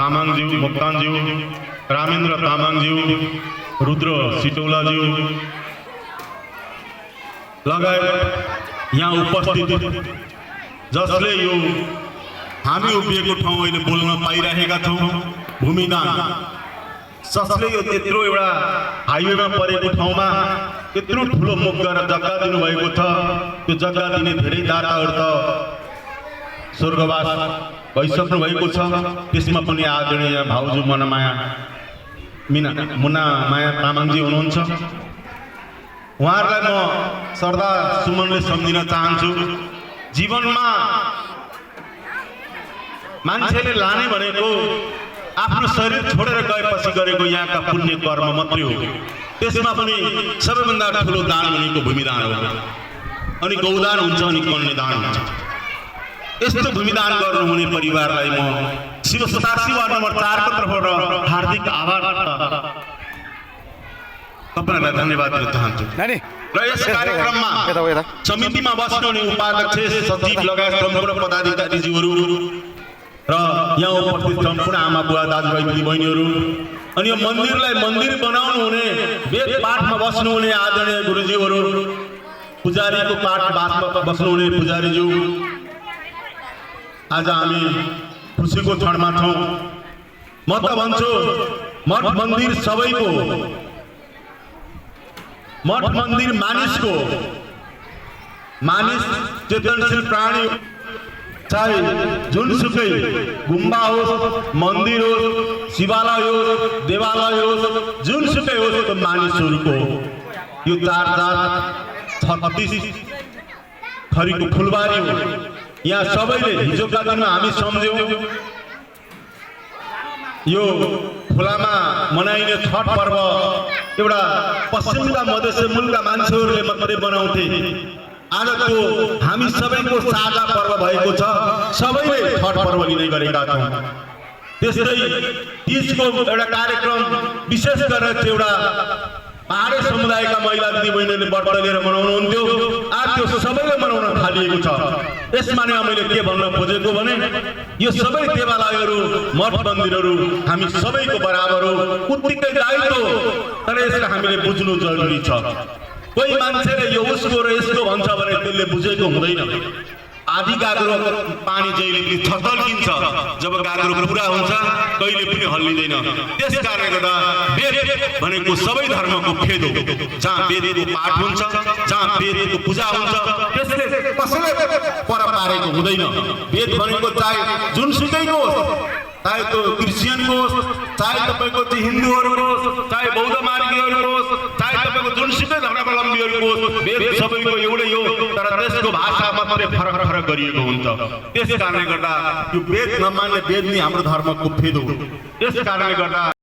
तामाङज्यू, मोक्तानज्यू, रामेन्द्र तामाङज्यू, रुद्र सिटौलाज्यू लगायत यहाँ उपस्थित जसले यो हामी उभिएको ठाउँ अहिले बोल्न पाइरहेका छौँ भूमिदान, जसले यो त्यत्रो एउटा हाइवेमा परेको ठाउँमा त्यत्रो ठुलो मुख गरेर जग्गा दिनुभएको छ, त्यो जग्गा दिने धेरै दाताहरू त स्वर्गवास भइसक्नु भएको छ। त्यसमा पनि आदरणीय भाउजू मुना माया तामाङजी हुनुहुन्छ। उहाँहरूलाई म सरदार सुमनले सम्झिन चाहन्छु। जीवनमा मान्छेले लाने भनेको आफ्नो शरीर छोडेर गएपछि गरेको यहाँका पुण्य कर्म मात्रै हो। त्यसमा पनि सबैभन्दा ठुलो दान भनेको भूमिदान हो, अनि गौदान हुन्छ, अनि कन्यादान हुन्छ। यस्तो भूमिदान गर्नुहुने परिवारलाई म शिव 87 वार्ड नम्बर 4 को तर्फबाट हार्दिक आभार तपाईहरुलाई धन्यवाद दिन चाहन्छु। र यस कार्यक्रममा समितिमा बस्नुहुने उपाध्यक्ष, सचिव लगायत सम्पूर्ण पदाधिकारीज्यूहरू र यहाँ उपस्थित सम्पूर्ण आमा बुवा दाजुभाइ दिदीबहिनीहरू, अनि यो मन्दिरलाई मन्दिर बनाउनु हुने वेद पाठमा बस्नुहुने आदरणीय गुरुज्यूहरू, पुजारीको पाठ बस्नुहुने पुजारीज्यू, आज हामी खुसीको क्षणमा छौँ। म त भन्छु मठ मन्दिर सबैको, मठ मन्दिर मानिसको, मानिस चेतनशील प्राणी, चाहे जुनसुकै गुम्बा होस्, मन्दिर होस्, शिवालय होस्, देवालय होस्, जुनसुकै होस्, त्यो मानिसहरूको यो 4 जात 36 थरीको फुलबारी हो। यहाँ सबैले हिजोका दिनमा हामी सम्झ्यौं यो खोलामा मनाइने छठ पर्व एउटा पश्चिमका मधेसी मुलका मान्छेहरूले मात्रै बनाउँथे। आज त्यो हामी सबैको साझा पर्व भएको छ, सबैले छठ पर्व लिने गरेका छौँ। त्यसै तीजको एउटा कार्यक्रम विशेष गरेर एउटा पहाडी समुदायका महिला दिदीबहिनीहरूले व्रत लिएर मनाउनुहुन्थ्यो, आज त्यो सबैले मनाउन थालिएको छ। यसमा नै मैले के भन्न खोजेको भने यो सबै देवालयहरू, मठ मन्दिरहरू हामी सबैको बराबर हो, उत्तिकै दायित्व हो। तर यसलाई हामीले बुझ्नु जरुरी छ। कोही मान्छेले यो उसको र यसको भन्छ भने त्यसले बुझेको हुँदैन। आधी गाग्रो पानी जहिले पनि थल्किन्छ, जब गाग्रो पुरा हुन्छ कहिले पनि हल्लिँदैन। त्यस कारणले गर्दा वेद भनेको सबै धर्मको खेद हो। जहाँ वेदको पाठ हुन्छ, जहाँ वेदको पूजा हुन्छ, त्यसले कसैले पर पारेको हुँदैन। वेद भनेको चाहे जुनसुकैको होस्, चाहे त्यो क्रिस्चियनको होस्, चाहे तपाईको चाहिँ हिन्दूहरूको होस्, चाहे बौद्ध मार्गीहरूको होस्, चाहे तपाईको जुनसुकै धर्मावलम्बीहरूको होस्, वेद सबैको एउटै हो। तर त्यसको भाषा मात्रै फरक फरक गरिएको हुन्छ। त्यस कारणले गर्दा यो वेद नमान्ने वेद नै हाम्रो धर्मको भेद हो। त्यस कारणले गर्दा